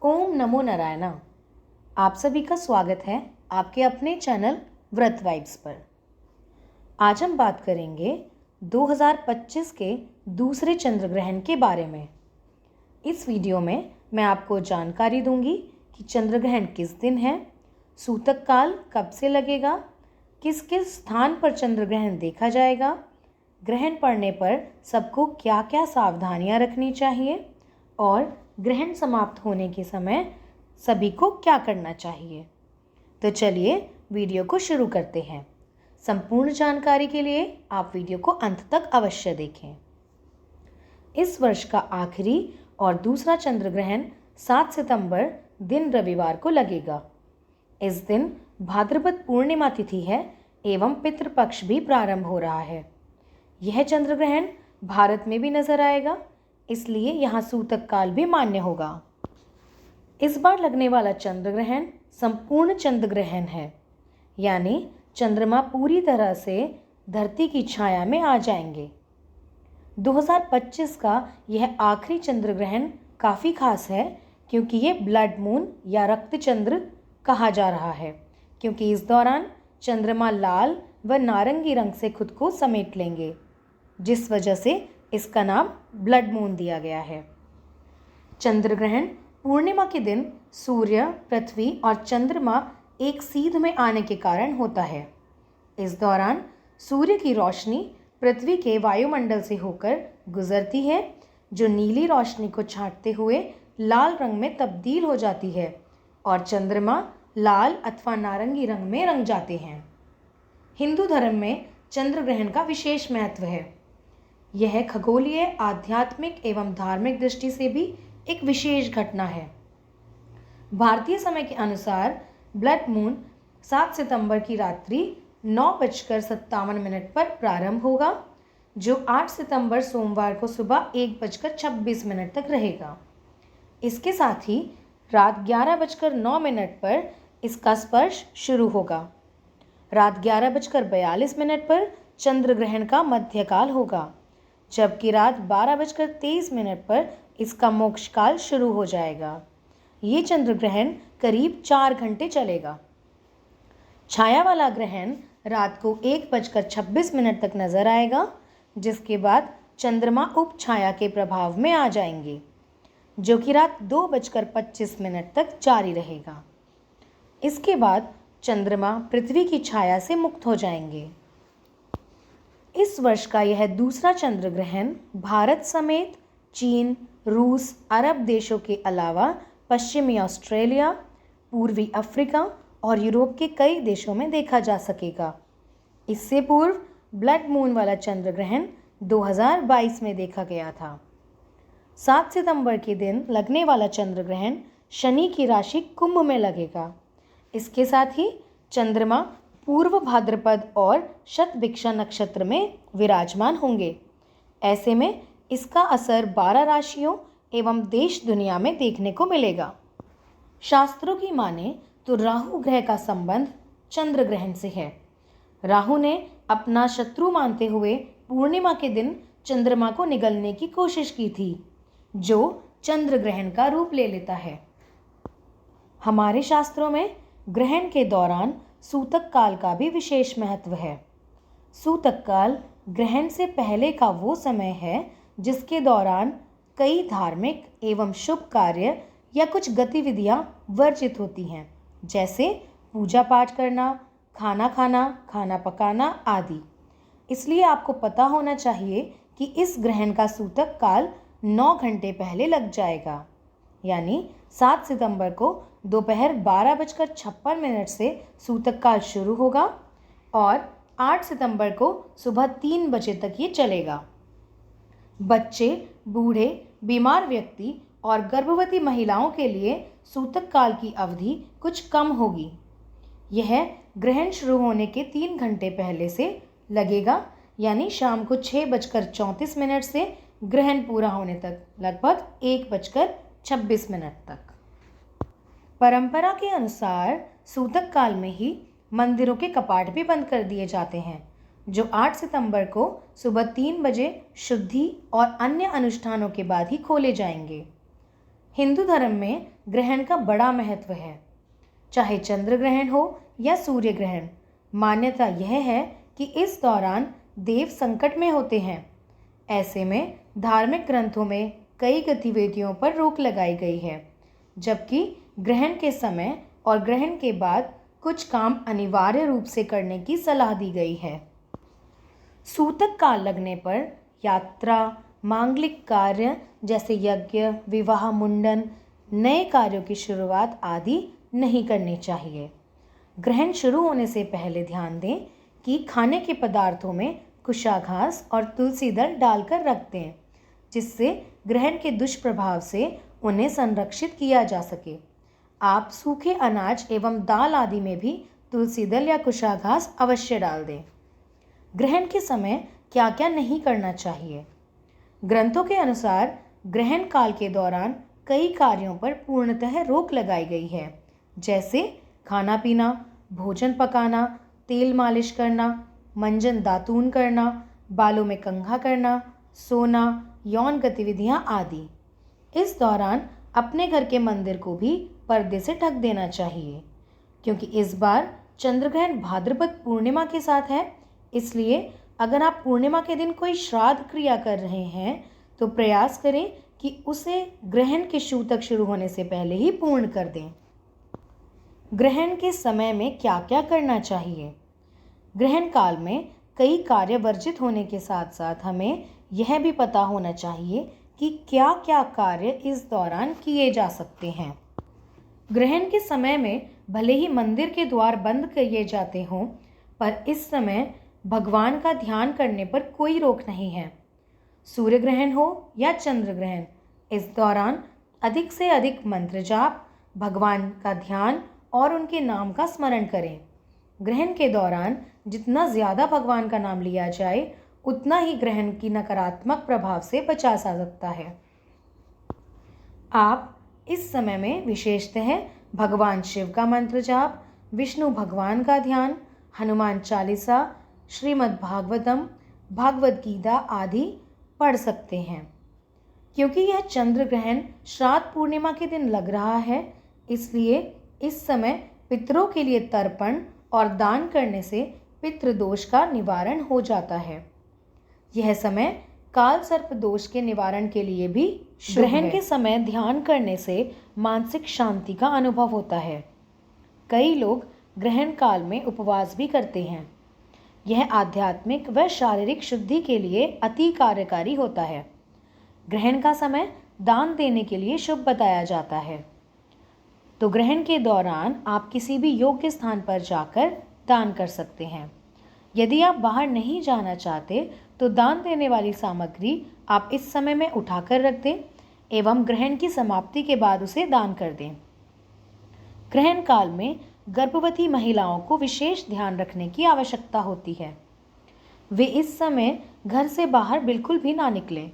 ओम नमो नारायणा। आप सभी का स्वागत है आपके अपने चैनल व्रत वाइब्स पर। आज हम बात करेंगे 2025 के दूसरे चंद्र ग्रहण के बारे में। इस वीडियो में मैं आपको जानकारी दूंगी कि चंद्र ग्रहण किस दिन है, सूतक काल कब से लगेगा, किस किस स्थान पर चंद्र ग्रहण देखा जाएगा, ग्रहण पड़ने पर सबको क्या क्या सावधानियां रखनी चाहिए और ग्रहण समाप्त होने के समय सभी को क्या करना चाहिए। तो चलिए वीडियो को शुरू करते हैं। संपूर्ण जानकारी के लिए आप वीडियो को अंत तक अवश्य देखें। इस वर्ष का आखिरी और दूसरा चंद्र ग्रहण 7 सितंबर दिन रविवार को लगेगा। इस दिन भाद्रपद पूर्णिमा तिथि है एवं पितृपक्ष भी प्रारंभ हो रहा है। यह चंद्र ग्रहण भारत में भी नजर आएगा, इसलिए यहाँ सूतक काल भी मान्य होगा। इस बार लगने वाला चंद्र ग्रहण संपूर्ण चंद्र ग्रहण है, यानी चंद्रमा पूरी तरह से धरती की छाया में आ जाएंगे। 2025 का यह आखिरी चंद्र ग्रहण काफ़ी खास है क्योंकि ये ब्लड मून या रक्त चंद्र कहा जा रहा है, क्योंकि इस दौरान चंद्रमा लाल व नारंगी रंग से खुद को समेट लेंगे, जिस वजह से इसका नाम ब्लड मून दिया गया है। चंद्र ग्रहण पूर्णिमा के दिन सूर्य, पृथ्वी और चंद्रमा एक सीध में आने के कारण होता है। इस दौरान सूर्य की रोशनी पृथ्वी के वायुमंडल से होकर गुजरती है, जो नीली रोशनी को छांटते हुए लाल रंग में तब्दील हो जाती है और चंद्रमा लाल अथवा नारंगी रंग में रंग जाते हैं। हिंदू धर्म में चंद्र ग्रहण का विशेष महत्व है। यह खगोलीय, आध्यात्मिक एवं धार्मिक दृष्टि से भी एक विशेष घटना है। भारतीय समय के अनुसार ब्लड मून 7 सितंबर की रात्रि 9:57 पर प्रारंभ होगा, जो 8 सितंबर सोमवार को सुबह 1:26 तक रहेगा। इसके साथ ही रात 11:09 पर इसका स्पर्श शुरू होगा। रात 11:42 पर चंद्र ग्रहण का मध्यकाल होगा, जबकि रात 12:23 पर इसका मोक्ष काल शुरू हो जाएगा। ये चंद्र ग्रहण करीब 4 घंटे चलेगा। छाया वाला ग्रहण रात को 1:26 तक नजर आएगा, जिसके बाद चंद्रमा उप छाया के प्रभाव में आ जाएंगे, जो कि रात 2:25 तक जारी रहेगा। इसके बाद चंद्रमा पृथ्वी की छाया से मुक्त हो जाएंगे। इस वर्ष का यह दूसरा चंद्र ग्रहण भारत समेत चीन, रूस, अरब देशों के अलावा पश्चिमी ऑस्ट्रेलिया, पूर्वी अफ्रीका और यूरोप के कई देशों में देखा जा सकेगा। इससे पूर्व ब्लड मून वाला चंद्र ग्रहण 2022 में देखा गया था। 7 सितंबर के दिन लगने वाला चंद्र ग्रहण शनि की राशि कुंभ में लगेगा। इसके साथ ही चंद्रमा पूर्व भाद्रपद और शतभिक्षा नक्षत्र में विराजमान होंगे। ऐसे में इसका असर 12 राशियों एवं देश दुनिया में देखने को मिलेगा। शास्त्रों की माने तो राहु ग्रह का संबंध चंद्र ग्रहण से है। राहु ने अपना शत्रु मानते हुए पूर्णिमा के दिन चंद्रमा को निगलने की कोशिश की थी, जो चंद्र ग्रहण का रूप ले लेता है। हमारे शास्त्रों में ग्रहण के दौरान सूतक काल का भी विशेष महत्व है। सूतक काल ग्रहण से पहले का वो समय है जिसके दौरान कई धार्मिक एवं शुभ कार्य या कुछ गतिविधियां वर्जित होती हैं, जैसे पूजा पाठ करना, खाना खाना, खाना पकाना आदि। इसलिए आपको पता होना चाहिए कि इस ग्रहण का सूतक काल 9 घंटे पहले लग जाएगा, यानी 7 सितंबर को दोपहर 12:56 से सूतक काल शुरू होगा और 8 सितंबर को सुबह 3 बजे तक ये चलेगा। बच्चे, बूढ़े, बीमार व्यक्ति और गर्भवती महिलाओं के लिए सूतक काल की अवधि कुछ कम होगी। यह ग्रहण शुरू होने के 3 घंटे पहले से लगेगा, यानी शाम को 6:34 से ग्रहण पूरा होने तक लगभग 1:26 तक। परंपरा के अनुसार सूतक काल में ही मंदिरों के कपाट भी बंद कर दिए जाते हैं, जो 8 सितंबर को सुबह 3 बजे शुद्धि और अन्य अनुष्ठानों के बाद ही खोले जाएंगे। हिंदू धर्म में ग्रहण का बड़ा महत्व है। चाहे चंद्र ग्रहण हो या सूर्य ग्रहण, मान्यता यह है कि इस दौरान देव संकट में होते हैं। ऐसे में धार्मिक ग्रंथों में कई गतिविधियों पर रोक लगाई गई है, जबकि ग्रहण के समय और ग्रहण के बाद कुछ काम अनिवार्य रूप से करने की सलाह दी गई है। सूतक काल लगने पर यात्रा, मांगलिक कार्य जैसे यज्ञ, विवाह, मुंडन, नए कार्यों की शुरुआत आदि नहीं करनी चाहिए। ग्रहण शुरू होने से पहले ध्यान दें कि खाने के पदार्थों में कुशाघास और तुलसी दल डालकर रख दें, जिससे ग्रहण के दुष्प्रभाव से उन्हें संरक्षित किया जा सके। आप सूखे अनाज एवं दाल आदि में भी तुलसी दल या कुशाघास अवश्य डाल दें। ग्रहण के समय क्या क्या नहीं करना चाहिए? ग्रंथों के अनुसार ग्रहण काल के दौरान कई कार्यों पर पूर्णतः रोक लगाई गई है, जैसे खाना पीना, भोजन पकाना, तेल मालिश करना, मंजन दातून करना, बालों में कंघा करना, सोना, यौन गतिविधियां आदि। इस दौरान अपने घर के मंदिर को भी पर्दे से ढक देना चाहिए, क्योंकि इस बार चंद्रग्रहण भाद्रपद पूर्णिमा के साथ है। इसलिए अगर आप पूर्णिमा के दिन कोई श्राद्ध क्रिया कर रहे हैं तो प्रयास करें कि उसे ग्रहण के सूतक शुरू होने से पहले ही पूर्ण कर दें। ग्रहण के समय में क्या क्या करना चाहिए? ग्रहण काल में कई कार्य वर्जित होने के साथ साथ हमें यह भी पता होना चाहिए कि क्या क्या कार्य इस दौरान किए जा सकते हैं। ग्रहण के समय में भले ही मंदिर के द्वार बंद किए जाते हों, पर इस समय भगवान का ध्यान करने पर कोई रोक नहीं है। सूर्य ग्रहण हो या चंद्र ग्रहण, इस दौरान अधिक से अधिक मंत्र जाप, भगवान का ध्यान और उनके नाम का स्मरण करें। ग्रहण के दौरान जितना ज़्यादा भगवान का नाम लिया जाए, उतना ही ग्रहण की नकारात्मक प्रभाव से बचा जा सकता है। आप इस समय में विशेषतः भगवान शिव का मंत्र जाप, विष्णु भगवान का ध्यान, हनुमान चालीसा, श्रीमद् भागवतम, भागवत गीता आदि पढ़ सकते हैं। क्योंकि यह चंद्र ग्रहण श्राद्ध पूर्णिमा के दिन लग रहा है, इसलिए इस समय पितरों के लिए तर्पण और दान करने से पितृदोष का निवारण हो जाता है। यह समय काल सर्प दोष के निवारण के लिए भी ग्रहण के समय ध्यान करने से मानसिक शांति का अनुभव होता है। कई लोग ग्रहण काल में उपवास भी करते हैं। यह आध्यात्मिक व शारीरिक शुद्धि के लिए अति कार्यकारी होता है। ग्रहण का समय दान देने के लिए शुभ बताया जाता है, तो ग्रहण के दौरान आप किसी भी योग्य स्थान पर जाकर दान कर सकते हैं। यदि आप बाहर नहीं जाना चाहते तो दान देने वाली सामग्री आप इस समय में उठाकर रख दें एवं ग्रहण की समाप्ति के बाद उसे दान कर दें। ग्रहण काल में गर्भवती महिलाओं को विशेष ध्यान रखने की आवश्यकता होती है। वे इस समय घर से बाहर बिल्कुल भी ना निकलें,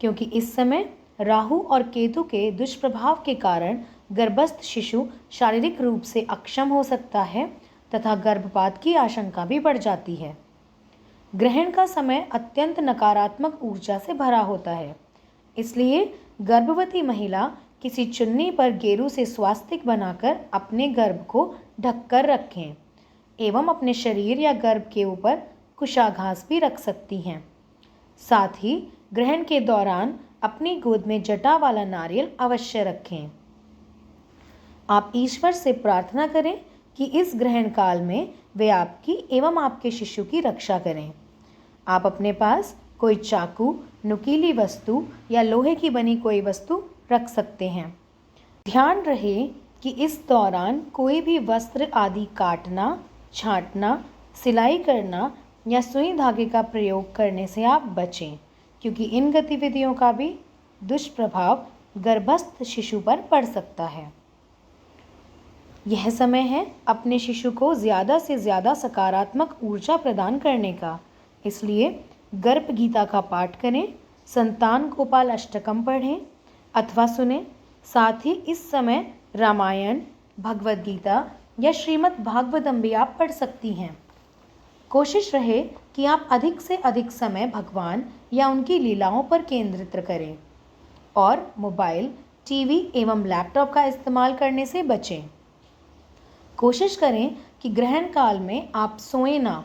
क्योंकि इस समय राहु और केतु के दुष्प्रभाव के कारण गर्भस्थ शिशु शारीरिक रूप से अक्षम हो सकता है तथा गर्भपात की आशंका भी बढ़ जाती है। ग्रहण का समय अत्यंत नकारात्मक ऊर्जा से भरा होता है, इसलिए गर्भवती महिला किसी चुन्नी पर गेरू से स्वास्तिक बनाकर अपने गर्भ को ढककर रखें एवं अपने शरीर या गर्भ के ऊपर कुशाघास भी रख सकती हैं। साथ ही ग्रहण के दौरान अपनी गोद में जटा वाला नारियल अवश्य रखें। आप ईश्वर से प्रार्थना करें कि इस ग्रहण काल में वे आपकी एवं आपके शिशु की रक्षा करें। आप अपने पास कोई चाकू, नुकीली वस्तु या लोहे की बनी कोई वस्तु रख सकते हैं। ध्यान रहे कि इस दौरान कोई भी वस्त्र आदि काटना, छांटना, सिलाई करना या सुई धागे का प्रयोग करने से आप बचें, क्योंकि इन गतिविधियों का भी दुष्प्रभाव गर्भस्थ शिशु पर पड़ सकता है। यह समय है अपने शिशु को ज़्यादा से ज़्यादा सकारात्मक ऊर्जा प्रदान करने का, इसलिए गर्भ गीता का पाठ करें, संतान गोपाल अष्टकम पढ़ें अथवा सुने। साथ ही इस समय रामायण, भगवद गीता या श्रीमद् भागवतम भी आप पढ़ सकती हैं। कोशिश रहे कि आप अधिक से अधिक समय भगवान या उनकी लीलाओं पर केंद्रित करें और मोबाइल, टीवी एवं लैपटॉप का इस्तेमाल करने से बचें। कोशिश करें कि ग्रहण काल में आप सोएं ना,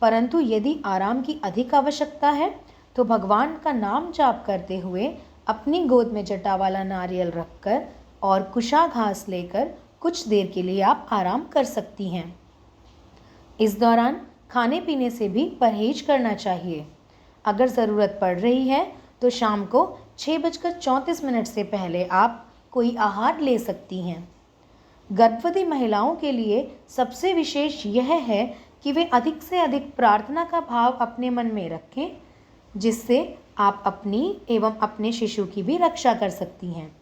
परंतु यदि आराम की अधिक आवश्यकता है तो भगवान का नाम जाप करते हुए अपनी गोद में जटा वाला नारियल रखकर और कुशा घास लेकर कुछ देर के लिए आप आराम कर सकती हैं। इस दौरान खाने पीने से भी परहेज करना चाहिए। अगर ज़रूरत पड़ रही है तो शाम को 6:34 से पहले आप कोई आहार ले सकती हैं। गर्भवती महिलाओं के लिए सबसे विशेष यह है कि वे अधिक से अधिक प्रार्थना का भाव अपने मन में रखें, जिससे आप अपनी एवं अपने शिशु की भी रक्षा कर सकती हैं।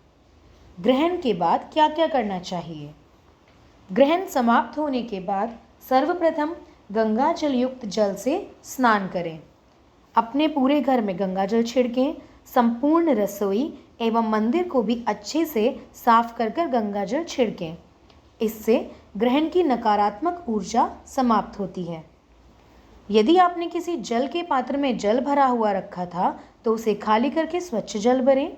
ग्रहण के बाद क्या क्या करना चाहिए? ग्रहण समाप्त होने के बाद सर्वप्रथम गंगा जल युक्त जल से स्नान करें। अपने पूरे घर में गंगा जल छिड़कें। संपूर्ण रसोई एवं मंदिर को भी अच्छे से साफ कर गंगा जल छिड़कें। इससे ग्रहण की नकारात्मक ऊर्जा समाप्त होती है। यदि आपने किसी जल के पात्र में जल भरा हुआ रखा था तो उसे खाली करके स्वच्छ जल भरें।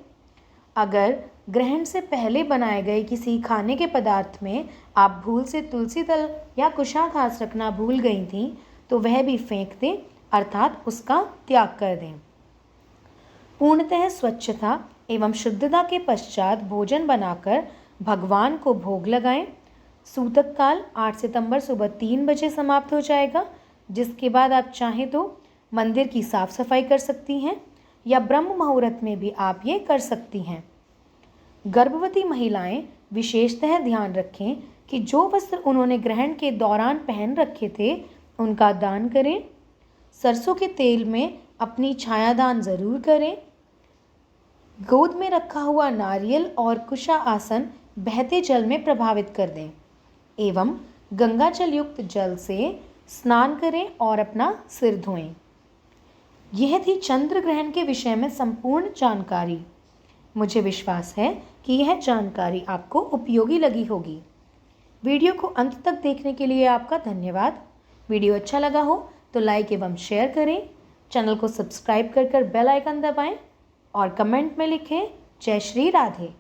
अगर ग्रहण से पहले बनाए गए किसी खाने के पदार्थ में आप भूल से तुलसी दल या कुशा घास रखना भूल गई थीं तो वह भी फेंक दें, अर्थात उसका त्याग कर दें। पूर्णतः स्वच्छता एवं शुद्धता के पश्चात भोजन बनाकर भगवान को भोग लगाएं। सूतक काल 8 सितंबर सुबह 3 बजे समाप्त हो जाएगा, जिसके बाद आप चाहें तो मंदिर की साफ सफाई कर सकती हैं या ब्रह्म मुहूर्त में भी आप ये कर सकती हैं। गर्भवती महिलाएं विशेषतः ध्यान रखें कि जो वस्त्र उन्होंने ग्रहण के दौरान पहन रखे थे उनका दान करें। सरसों के तेल में अपनी छायादान जरूर करें। गोद में रखा हुआ नारियल और कुशा आसन बहते जल में प्रभावित कर दें एवं गंगा जल युक्त जल से स्नान करें और अपना सिर धोएं। यह थी चंद्र ग्रहण के विषय में संपूर्ण जानकारी। मुझे विश्वास है कि यह जानकारी आपको उपयोगी लगी होगी। वीडियो को अंत तक देखने के लिए आपका धन्यवाद। वीडियो अच्छा लगा हो तो लाइक एवं शेयर करें। चैनल को सब्सक्राइब कर बेल आइकन दबाएं और कमेंट में लिखें जय श्री राधे।